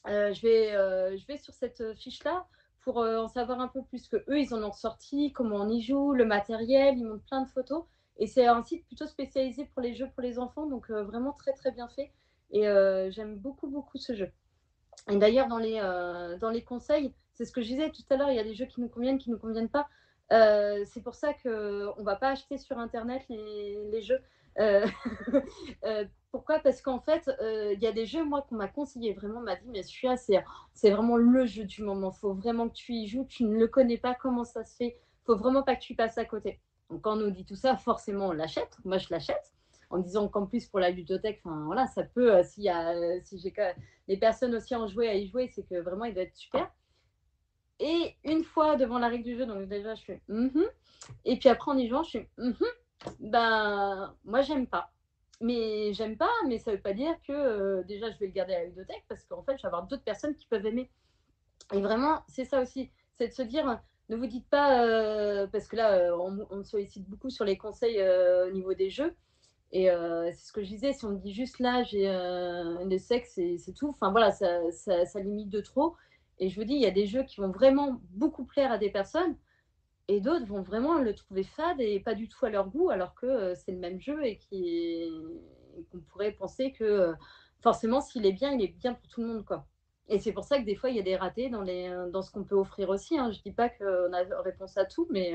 je vais sur cette fiche-là pour en savoir un peu plus que eux, ils en ont ressorti, comment on y joue, le matériel, ils montrent plein de photos. Et c'est un site plutôt spécialisé pour les jeux pour les enfants, donc vraiment très très bien fait. Et j'aime beaucoup beaucoup ce jeu. Et d'ailleurs, dans les conseils, c'est ce que je disais tout à l'heure, il y a des jeux qui nous conviennent pas. C'est pour ça qu'on ne va pas acheter sur Internet les jeux. Pourquoi? Parce qu'en fait, il y a des jeux, moi, qu'on m'a conseillé, vraiment, m'a dit, mais celui-là, c'est vraiment le jeu du moment. Il faut vraiment que tu y joues. Tu ne le connais pas, comment ça se fait. Il faut vraiment pas que tu passes à côté. Donc, quand on nous dit tout ça, forcément, on l'achète. Moi, je l'achète. En disant qu'en plus, pour la ludothèque, voilà, ça peut, si j'ai les personnes aussi ont joué à y jouer, c'est que vraiment, il doit être super. Et une fois devant la règle du jeu, donc déjà, je fais et puis après, en y jouant, je fais ben, moi, j'aime pas. Mais ça veut pas dire que déjà, je vais le garder à la ludothèque parce qu'en fait, je vais avoir d'autres personnes qui peuvent aimer. Et vraiment, c'est ça aussi, c'est de se dire, ne vous dites pas, parce que là, on me sollicite beaucoup sur les conseils au niveau des jeux. Et c'est ce que je disais, si on me dit juste l'âge et le sexe, c'est tout. Enfin voilà, ça limite de trop. Et je vous dis, il y a des jeux qui vont vraiment beaucoup plaire à des personnes et d'autres vont vraiment le trouver fade et pas du tout à leur goût, alors que c'est le même jeu et qu'on pourrait penser que forcément, s'il est bien, il est bien pour tout le monde, quoi. Et c'est pour ça que des fois, il y a des ratés dans ce qu'on peut offrir aussi. Hein. Je ne dis pas qu'on a réponse à tout, mais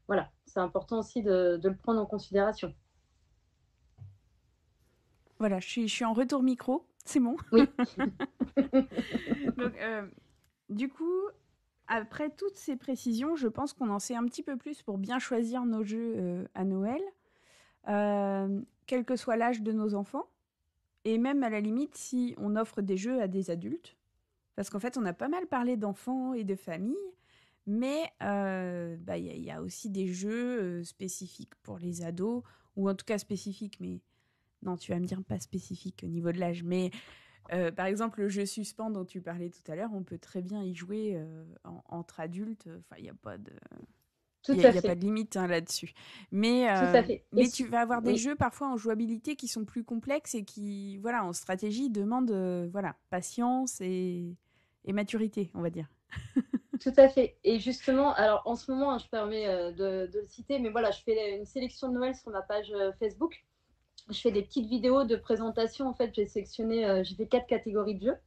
voilà, c'est important aussi de le prendre en considération. Voilà, je suis en retour micro, c'est bon. Oui. Donc, du coup, après toutes ces précisions, je pense qu'on en sait un petit peu plus pour bien choisir nos jeux à Noël, quel que soit l'âge de nos enfants, et même à la limite si on offre des jeux à des adultes. Parce qu'en fait, on a pas mal parlé d'enfants et de familles, mais y a aussi des jeux spécifiques pour les ados, ou en tout cas spécifiques, mais non, tu vas me dire pas spécifique au niveau de l'âge, mais par exemple, le jeu Suspens dont tu parlais tout à l'heure, on peut très bien y jouer entre adultes. Enfin, il n'y a pas de... Il n'y a pas de limite hein, là-dessus. Mais tu vas avoir des jeux parfois en jouabilité qui sont plus complexes et qui, voilà, en stratégie, demandent patience et maturité, on va dire. Tout à fait. Et justement, alors en ce moment, je permets de le citer, mais voilà, je fais une sélection de Noël sur ma page Facebook. Je fais des petites vidéos de présentation. En fait, j'ai fait 4 catégories de jeux.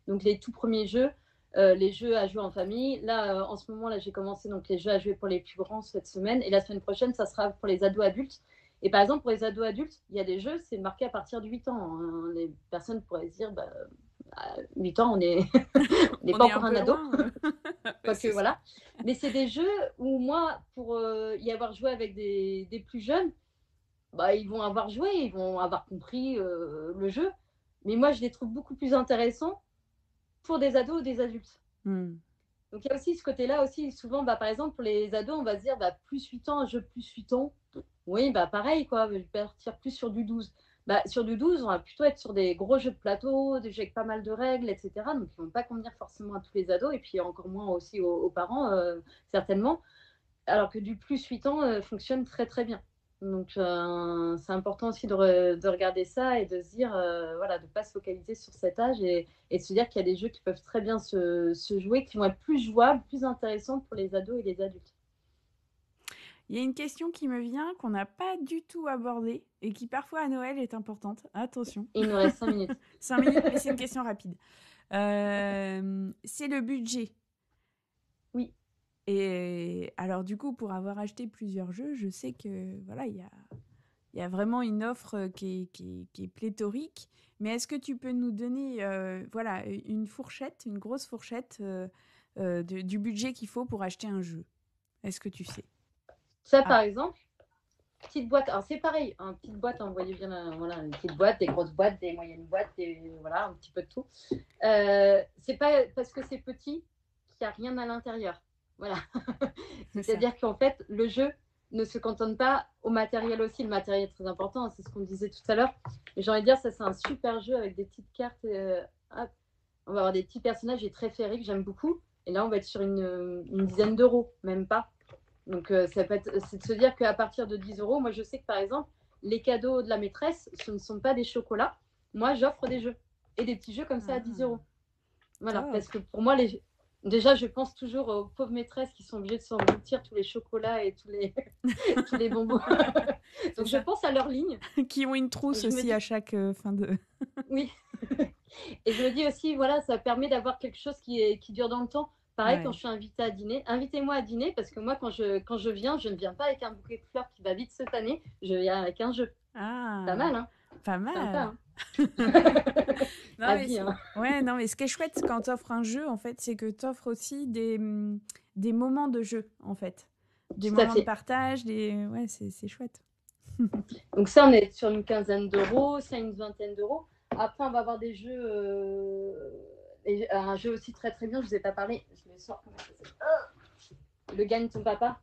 Donc, les tout premiers jeux, les jeux à jouer en famille. Là, en ce moment, là, j'ai commencé donc, les jeux à jouer pour les plus grands cette semaine. Et la semaine prochaine, ça sera pour les ados adultes. Et par exemple, pour les ados adultes, il y a des jeux, c'est marqué à partir de 8 ans. Hein. Les personnes pourraient se dire, à 8 ans, on n'est pas encore un ado. Quoique, voilà. Mais c'est des jeux où moi, pour y avoir joué avec des plus jeunes, ils vont avoir joué, ils vont avoir compris le jeu. Mais moi, je les trouve beaucoup plus intéressants pour des ados ou des adultes. Donc, il y a aussi ce côté-là aussi. Souvent, par exemple, pour les ados, on va se dire plus 8 ans, un jeu plus 8 ans. Oui, pareil, quoi. Je vais partir plus sur du 12. Sur du 12, on va plutôt être sur des gros jeux de plateau, des jeux avec pas mal de règles, etc. Donc, ils ne vont pas convenir forcément à tous les ados, et puis encore moins aussi aux parents, certainement. Alors que du plus 8 ans fonctionne très, très bien. Donc, c'est important aussi de regarder ça et de se dire, voilà, de ne pas se focaliser sur cet âge et de se dire qu'il y a des jeux qui peuvent très bien se jouer, qui vont être plus jouables, plus intéressants pour les ados et les adultes. Il y a une question qui me vient qu'on n'a pas du tout abordée et qui parfois à Noël est importante. Attention. Et il nous reste 5 minutes. 5 minutes, mais c'est une question rapide. C'est le budget. Oui. Et alors du coup, pour avoir acheté plusieurs jeux, je sais que voilà, il y a vraiment une offre qui est pléthorique. Mais est-ce que tu peux nous donner voilà, une fourchette, une grosse fourchette du budget qu'il faut pour acheter un jeu? Est-ce que tu sais? Ça, par exemple, petite boîte. Alors, c'est pareil, une petite boîte, vous voyez bien, voilà, une petite boîte, des grosses boîtes, des moyennes boîtes, voilà, un petit peu de tout. C'est pas parce que c'est petit qu'il n'y a rien à l'intérieur. Voilà. C'est-à-dire qu'en fait, le jeu ne se cantonne pas au matériel aussi. Le matériel est très important, c'est ce qu'on disait tout à l'heure. Et j'ai envie de dire, ça, c'est un super jeu avec des petites cartes. On va avoir des petits personnages et très féeriques, j'aime beaucoup. Et là, on va être sur une dizaine d'euros, même pas. Donc, c'est de se dire qu'à partir de 10 euros, moi, je sais que par exemple, les cadeaux de la maîtresse, ce ne sont pas des chocolats. Moi, j'offre des jeux et des petits jeux comme ça à 10 euros. Voilà, parce que pour moi, déjà, je pense toujours aux pauvres maîtresses qui sont obligées de s'engloutir tous les chocolats et tous les bonbons. Donc, je pense à leur ligne. Qui ont une trousse aussi à chaque fin de... Oui. Et je me dis aussi, voilà, ça permet d'avoir quelque chose qui dure dans le temps. Pareil, quand je suis invitée à dîner, invitez-moi à dîner, parce que moi, quand je viens, je ne viens pas avec un bouquet de fleurs qui va vite cette année, je viens avec un jeu. Pas mal, hein? Pas mal. Sympa, hein? Non, mais ce qui est chouette quand tu offres un jeu, en fait, c'est que tu offres aussi des moments de jeu, en fait. Des moments de partage, ouais, c'est chouette. Donc ça, on est sur une quinzaine d'euros, ça une vingtaine d'euros. Après, on va avoir des jeux... un jeu aussi très très bien, je ne vous ai pas parlé. Je le sors. Le Gagne ton papa.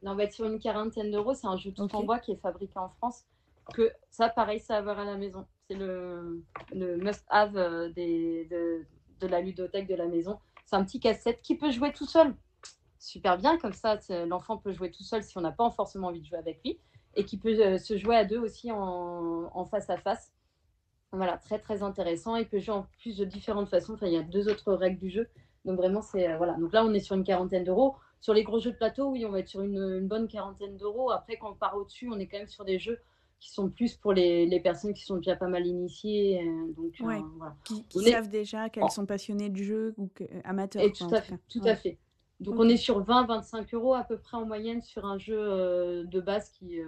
Là, on va être sur une quarantaine d'euros. C'est un jeu tout en bois qui est fabriqué en France. Que ça, pareil, ça à avoir à la maison. C'est le must-have de la ludothèque de la maison. C'est un petit casse-tête qui peut jouer tout seul. Super bien, comme ça, l'enfant peut jouer tout seul si on n'a pas forcément envie de jouer avec lui. Et qui peut se jouer à deux aussi en face à face. Voilà, très très intéressant. Il peut jouer en plus de différentes façons. Enfin, il y a 2 autres règles du jeu. Donc vraiment, c'est voilà. Donc là, on est sur une quarantaine d'euros. Sur les gros jeux de plateau, oui, on va être sur une bonne quarantaine d'euros. Après, quand on part au-dessus, on est quand même sur des jeux qui sont plus pour les personnes qui sont déjà pas mal initiées. Donc, voilà. Qui savent déjà qu'elles sont passionnées de jeu ou amateurs. Et tout à fait. Donc on est sur 20-25 euros à peu près en moyenne sur un jeu de base qui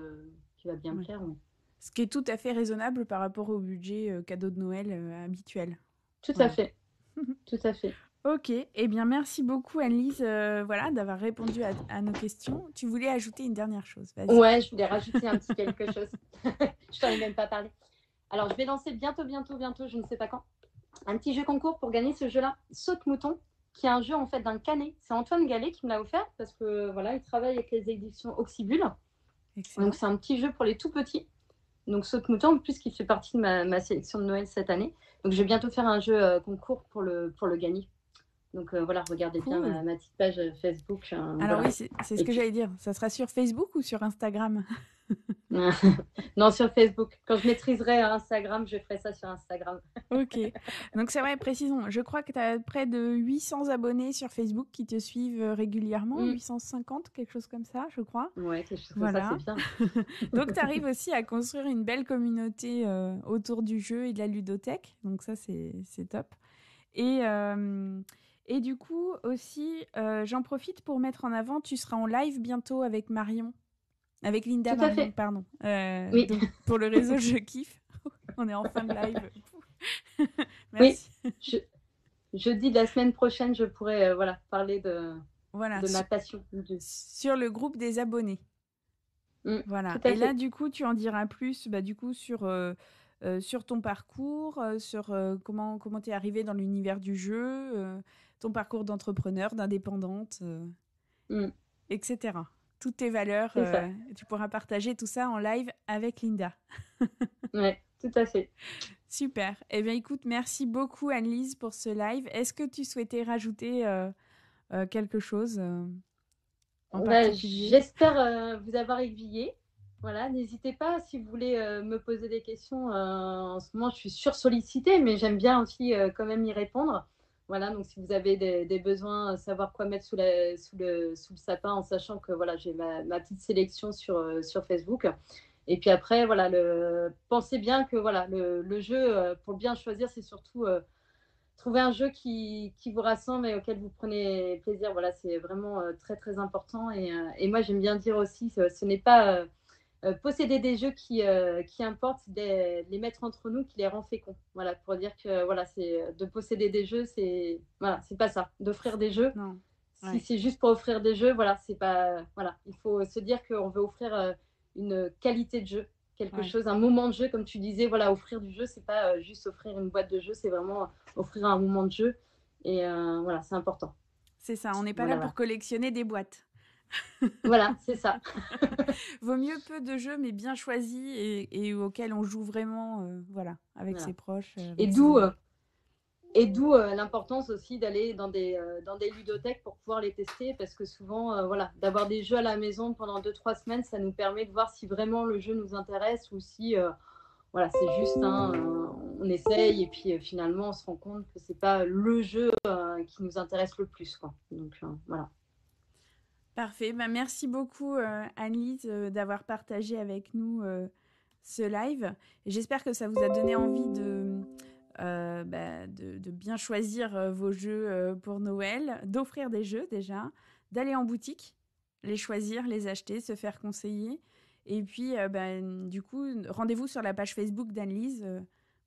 va bien me plaire. Oui. Ce qui est tout à fait raisonnable par rapport au budget cadeau de Noël habituel. Tout à fait. Tout à fait. Ok, eh bien merci beaucoup Anne-Lise d'avoir répondu à nos questions. Tu voulais ajouter une dernière chose, vas-y. Ouais, je voulais rajouter un petit quelque chose. Je t'en ai même pas parlé. Alors, je vais lancer bientôt, je ne sais pas quand, un petit jeu concours pour gagner ce jeu-là, Saute-Mouton, qui est un jeu en fait d'un canet. C'est Antoine Gallet qui me l'a offert parce que voilà, il travaille avec les éditions Oxybul. Excellent. Donc, c'est un petit jeu pour les tout petits. Donc, Saute-Mouton, puisqu'il fait partie de ma sélection de Noël cette année. Donc, je vais bientôt faire un jeu concours pour le gagner. Donc voilà, regardez bien ma petite page Facebook. Alors voilà. oui, c'est ce que j'allais dire. Ça sera sur Facebook ou sur Instagram? Non, sur Facebook. Quand je maîtriserai Instagram, je ferai ça sur Instagram. Ok. Donc c'est vrai, précisons. Je crois que tu as près de 800 abonnés sur Facebook qui te suivent régulièrement. 850, quelque chose comme ça, je crois. Ouais, quelque chose comme ça, c'est bien. Donc tu arrives aussi à construire une belle communauté autour du jeu et de la ludothèque. Donc ça, c'est top. Et du coup, aussi, j'en profite pour mettre en avant, tu seras en live bientôt avec Marion. Avec Linda Marion, pardon. Oui. Donc, pour le réseau Je Kiffe. On est en fin de live. Merci. Oui, jeudi de la semaine prochaine, je pourrai parler de ma passion. Sur le groupe des abonnés. Voilà. Et là, du coup, tu en diras plus du coup, sur ton parcours, sur comment tu es arrivée dans l'univers du jeu, ton parcours d'entrepreneur, d'indépendante, etc. toutes tes valeurs. C'est ça. Tu pourras partager tout ça en live avec Linda. Ouais, tout à fait. Super. Eh bien, écoute, merci beaucoup Anne-Lise pour ce live. Est-ce que tu souhaitais rajouter quelque chose en particulier? J'espère vous avoir aiguillé. Voilà, n'hésitez pas si vous voulez me poser des questions. En ce moment, je suis sursollicitée, mais j'aime bien aussi quand même y répondre. Voilà, donc si vous avez des besoins, savoir quoi mettre sous le sapin, en sachant que voilà, j'ai ma petite sélection sur Facebook. Et puis après, voilà, pensez bien que voilà, le jeu, pour bien choisir, c'est surtout trouver un jeu qui vous rassemble et auquel vous prenez plaisir. Voilà, c'est vraiment très, très important. Et moi, j'aime bien dire aussi, ce n'est pas posséder des jeux qui importent, c'est les mettre entre nous qui les rend féconds. Voilà, pour dire que voilà, c'est de posséder des jeux, c'est pas ça. D'offrir des jeux, Non. si c'est juste pour offrir des jeux, voilà, c'est pas voilà. Il faut se dire qu'on veut offrir une qualité de jeu, quelque chose, un moment de jeu, comme tu disais. Voilà, offrir du jeu, c'est pas juste offrir une boîte de jeu, c'est vraiment offrir un moment de jeu. Et voilà, c'est important. C'est ça. On n'est pas Voilà, là pour collectionner des boîtes. voilà, c'est ça. Vaut mieux peu de jeux, mais bien choisis et auxquels on joue vraiment, voilà, avec ses proches. Et avec d'où l'importance aussi d'aller dans des ludothèques pour pouvoir les tester, parce que souvent, voilà, d'avoir des jeux à la maison pendant 2-3 semaines, ça nous permet de voir si vraiment le jeu nous intéresse ou si voilà, c'est juste on essaye et puis finalement on se rend compte que c'est pas le jeu qui nous intéresse le plus, quoi. Donc voilà. Parfait. Ben, merci beaucoup Anne-Lise d'avoir partagé avec nous ce live. Et j'espère que ça vous a donné envie de bien choisir vos jeux pour Noël, d'offrir des jeux déjà, d'aller en boutique, les choisir, les acheter, se faire conseiller. Et puis, du coup, rendez-vous sur la page Facebook d'Anne-Lise.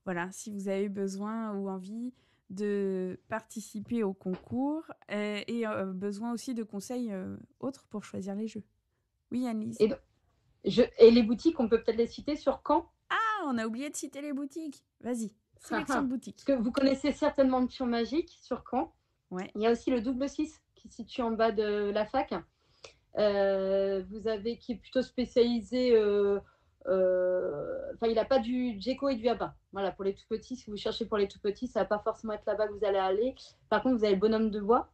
Voilà, si vous avez besoin ou envie de participer au concours et besoin aussi de conseils autres pour choisir les jeux. Oui, Anne-Lise. Et les boutiques, on peut peut-être les citer sur Caen. Ah, on a oublié de citer les boutiques. Vas-y, sélection de boutiques. Parce que vous connaissez certainement le Pion Magique sur Caen. Ouais. Il y a aussi le Double 6 qui se situe en bas de la fac. Vous avez qui est plutôt spécialisé. Il n'a pas du Djeco et du Abba. Voilà, pour les tout petits, si vous cherchez pour les tout petits, ça ne va pas forcément être là-bas que vous allez aller. Par contre, vous avez le Bonhomme de Bois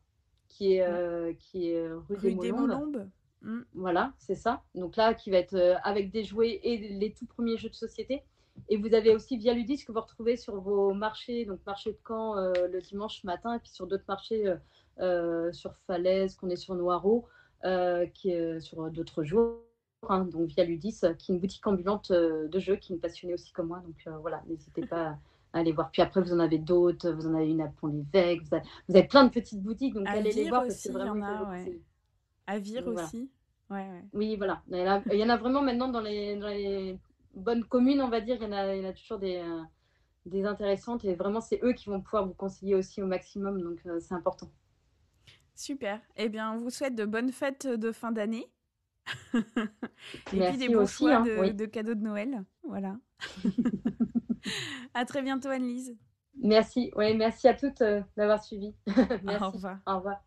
qui est rue des Molombes. Voilà, c'est ça. Donc là, qui va être avec des jouets et les tout premiers jeux de société. Et vous avez aussi Via Ludis que vous retrouvez sur vos marchés, donc marché de Caen le dimanche matin, et puis sur d'autres marchés sur Falaise, qu'on est sur Noireau, qui est sur d'autres jours. Hein, donc Via Ludis, qui est une boutique ambulante de jeux, qui est une passionnée aussi comme moi. Donc voilà, n'hésitez pas à aller voir. Puis après, vous en avez d'autres. Vous en avez une à Pont-l'Évêque. Vous avez plein de petites boutiques, donc allez les voir parce que c'est vraiment à Vire aussi. Ouais. Oui, voilà. Il y en a vraiment maintenant dans les bonnes communes, on va dire. Il y en a toujours des intéressantes. Et vraiment, c'est eux qui vont pouvoir vous conseiller aussi au maximum. Donc, c'est important. Super. Eh bien, on vous souhaite de bonnes fêtes de fin d'année. Et merci puis des bons aussi, choix de cadeaux de Noël. Voilà. À très bientôt, Anne-Lise. Merci. Ouais, merci à toutes d'avoir suivi. Merci. Au revoir. Au revoir.